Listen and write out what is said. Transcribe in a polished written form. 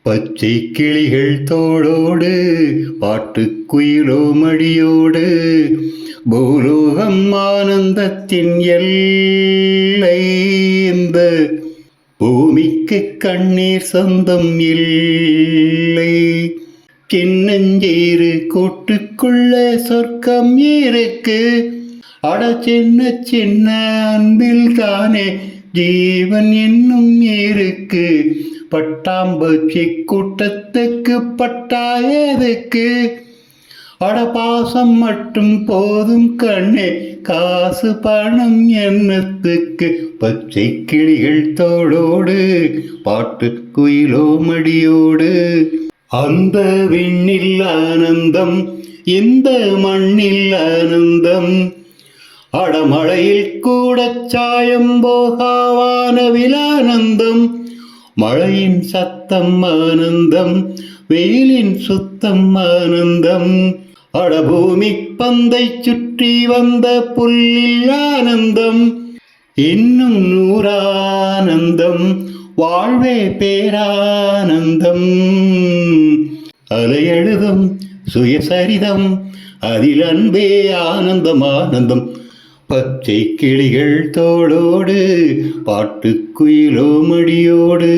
பச்சை கிளிகள் தோளோடு பாட்டுக்குயிலோ மடியோடு பூலோகம் ஆனந்தத்தின் எல்லை. இந்த பூமிக்கு கண்ணீர் சொந்தம் இல்லை. சின்னஞ்சீரு கூட்டுக்குள்ள சொர்க்கம் இருக்கு. அட சின்ன சின்ன அன்பில் தானே ஜீவன் என்னும் இருக்கு. பட்டாம்பூச்சி கூட்டத்துக்கு பட்டாயதுக்கு. அட பாசம் மட்டும் போதும் கண்ணே, காசு பணம் என்னத்துக்கு. பச்சை கிளிகள் தோளோடு பாட்டுக்குயிலோ மடியோடு. அந்த விண்ணில் ஆனந்தம், இந்த மண்ணில் ஆனந்தம். அடமழையில் கூட சாயம் போகாவானவில் ஆனந்தம். மழையின் சத்தம் ஆனந்தம், வெயிலின் சுத்தம் ஆனந்தம். அடபூமி பந்தை சுற்றி வந்த புல்லில் ஆனந்தம். இன்னும் நூறானந்தம், வாழ்வே பேரானந்தம். அலையெழுதும் சுயசரிதம், அதில் அன்பே ஆனந்தம் ஆனந்தம். பச்சை கிளிகள் தோளோடு பாட்டுக்குயிலோ மடியோடு.